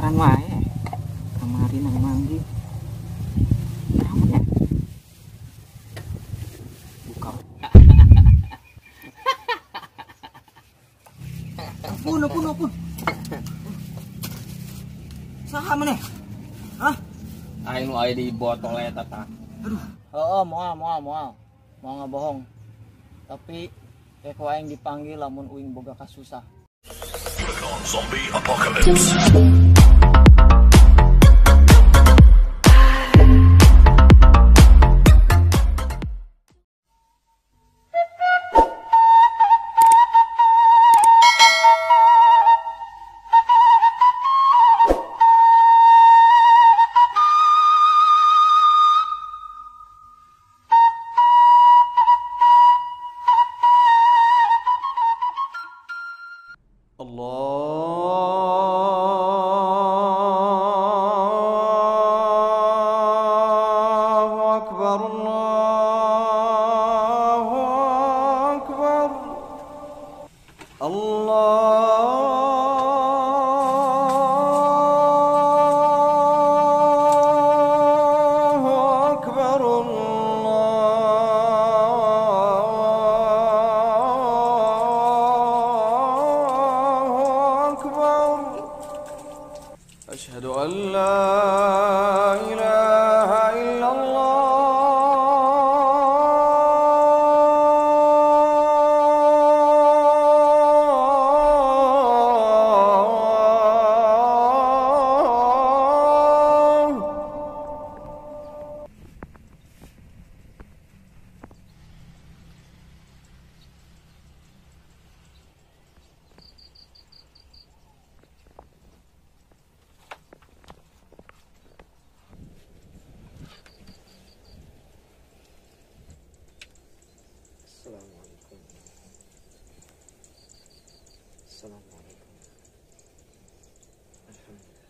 Daharan wae. Kamari nang manggi. Naon ya? Buka. Ampun. Saha maneh? Hah? Aing nu aya di botol eta tah. Aduh. Oh, moal ngabohong. Tapi ku aing dipanggil lamun uing boga kasusah. Zombie apocalypse. أشهد أن لا إله إلا الله. Assalamualaikum. Alhamdulillah.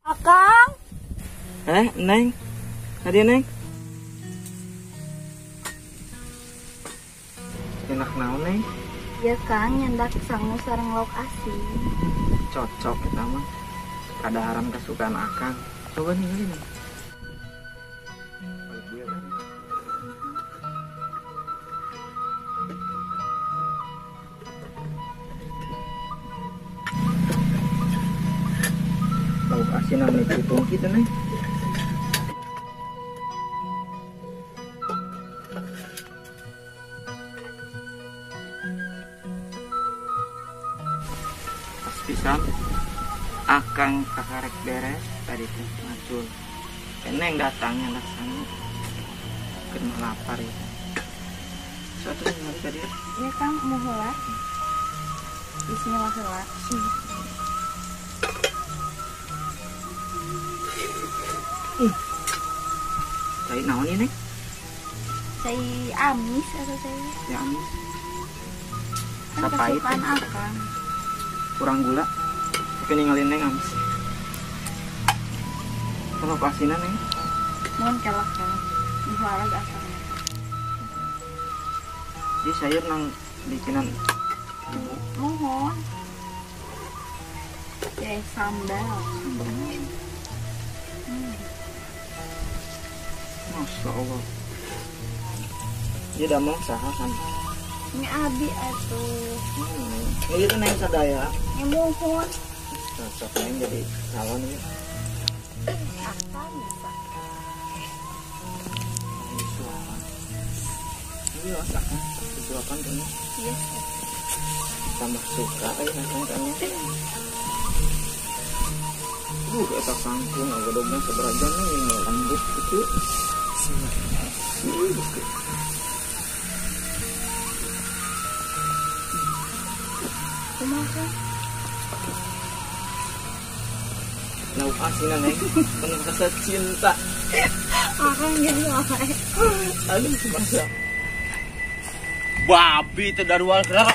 Akang, Neng. Hadi Neng. Enak naon Neng? ya Kang nyandak sangu sareng lauk asin. Cocok kita mah. Kadaharan kesukaan Akang. Coba ninggalin Neng. Balik dia kan. Lauk asin anu diputung kita Neng. Pisan Akang kakarek beres tadi teh ngacul Neng datangnya rasanya kena lapar ya suatu hari tadi Ya Kang mau heula. Bismillah heula. cai naon ini Neng Saya amis atau saya ya amis kan Sapait, kesukaan ya? Akang. kurang gula tapi ninggalin Neng amis kalau pasinan Neng Mohon kelak Kang. Muhalag Akang. di sayur nang bikinan Mohon. Ya sambal. Masya Allah dia udah mau usaha kan Ini abi atuh. ini tuh Neng sadaya Ya mohon. cocok Neng jadi calon ini Akang bisa. disuapan ini masakan disuapan tuh Neng. Iya. tambah suka rasanya. Eta kangkung agodogna sabarajan ini lembut gitu. Kumaha? Lauk asin neng, penuh rasa cinta. Akang jadi apa? Aduh, masa Babi teh darual kenapa?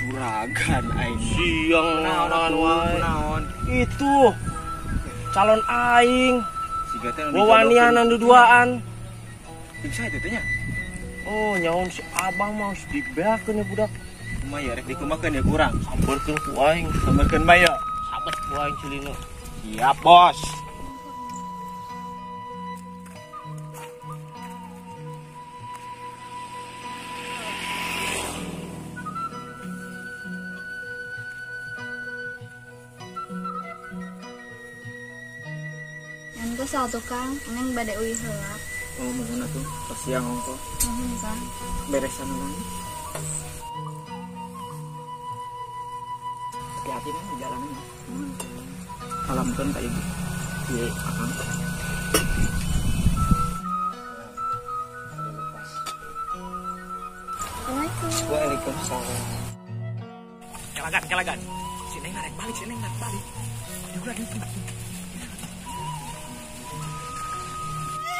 juragan aing. Siang naon wae. Naon? Itu calon aing. Siga teh Wawanianan duduaan. bisa itu teh nya. Oh, nyaon si abang mau dibeakeun ya budak. Kumaha rek dikumakeun ya kurang. Sabarkeun ku aing. Sabarkeun mah ya. Sabar ku aing cilina. Siap, Bos. Yang itu satu Kang, neng bade uih heula. Oh, mana tuh? Pas siang ongko. Nuhun Kang. Beresan orang. Hati-hati nih di jalannya. Salamkeun ka ibu. Ieu akang. Assalamualaikum. Waalaikumsalam. Kelagan. Si Neng narek balik. Juga gitu.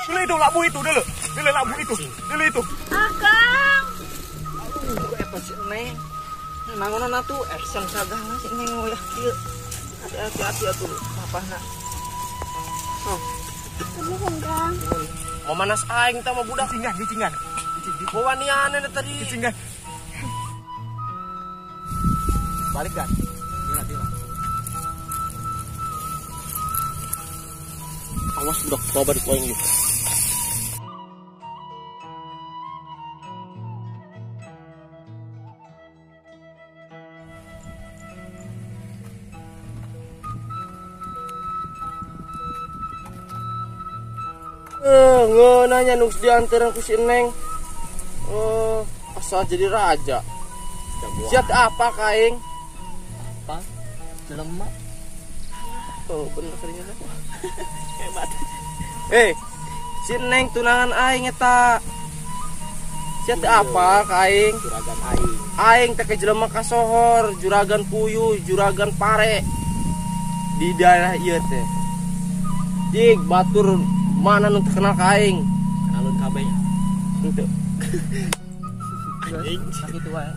Dulu itu labu itu dulu. Akang. Eta si Neng. Nangonan atuh action sagala si Neng wayah kieu. Hati-hati atuh papahna. Nuhun Kang. Mau manas aing teh mah budak cingan. Wawanianan tadi. Cingan. Balik kan? Dila. Awas budak coba di poin gitu. Nanya nus diantaran ku si Neng. Asal jadi raja. Siap apa kaing? Apa? Jelema. Oh bener ternyata. Hebat. Si Neng tunangan aing eta. Siap apa kaing? Juragan aing. Aing teh ke jelema ka sohor, juragan puyuh, juragan pare. Di daerah ieu teh. Dik batur mana nu terkenal ka aing? Alun kabeh nya. Henteu. Anjing sakitu wae.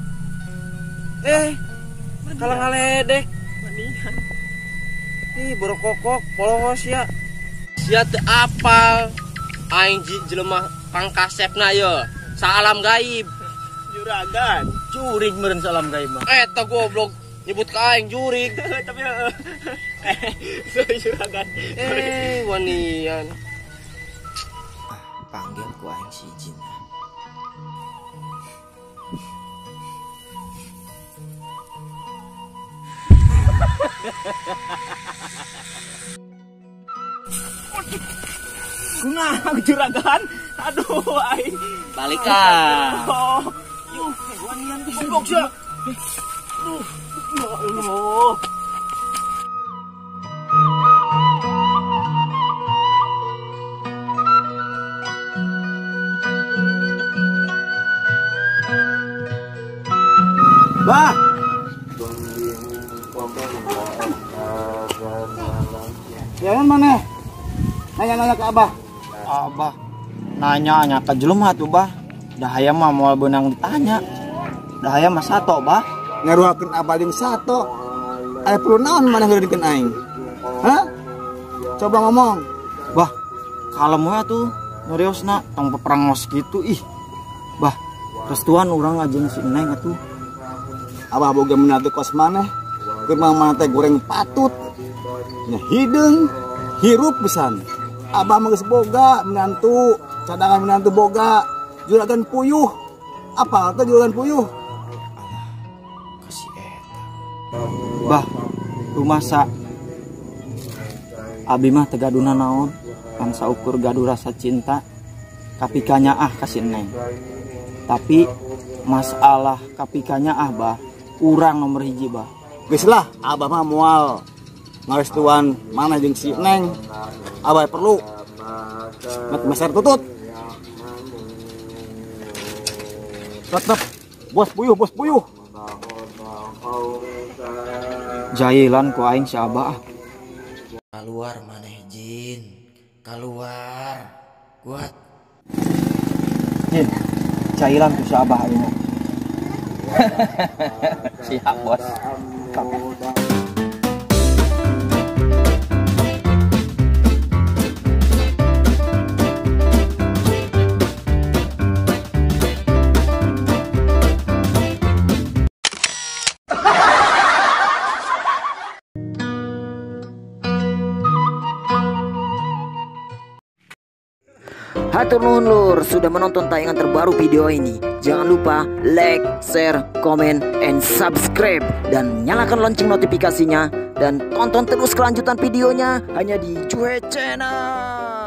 Kalau ngaledek Manihan. berokok polos ya. Sia teu apal aing jelema pangkasepna ye. Salam gaib. Juragan. Curig meureun salam gaib mah. Eta goblok nyebut ka aing jurig. Tapi juragan. Wanian. Panggil ku aing si Jin. Kunaon juragan? Aduh aing. Balikan. Oh. Yuh, wanian goblok sia. Ya Allah. Bah. Jangan mana? Nanya-nanya ke Abah. Abah nanya ke jelema tuh bah. Dahaya mah mau benang ditanya. Dahaya mah sato bah. Ngaruhakeun Abah jeung sato. Aya perlu naon mana ngeureudikeun aing? Hah? Coba ngomong. Bah, kalem we tuh nyariosna tong peperangos gitu ih. Bah, restuan urang ajeng si Neng atuh. Abah boga menatu kos maneh. Keur mana teh goreng patut. Nya hideung, hirup pisan. Abah mah geus boga menantu, cadangan menantu boga. Juragan puyuh. Apa teh juragan puyuh? Kasih eta. Bah, rumasa abi mah teu gaduna naon. Kan saukur gaduh rasa cinta. Kapikanya kasih Neng. Tapi masalah kapikanya bah urang nomor hiji bah. Geus lah, abah mah moal ngarestuan mana jeung si Neng. Abah perlu nek meser tutut. Tetep bos puyuh. Jailan ku aing si abah. Keluar maneh Jin, keluar. Kuat. Jin, jailan ku si abah aing. Siap bos. Hatur nuhun lur sudah menonton tayangan terbaru video ini. Jangan lupa like, share, comment, and subscribe. Dan nyalakan lonceng notifikasinya. Dan tonton terus kelanjutan videonya hanya di Cuhe Channel.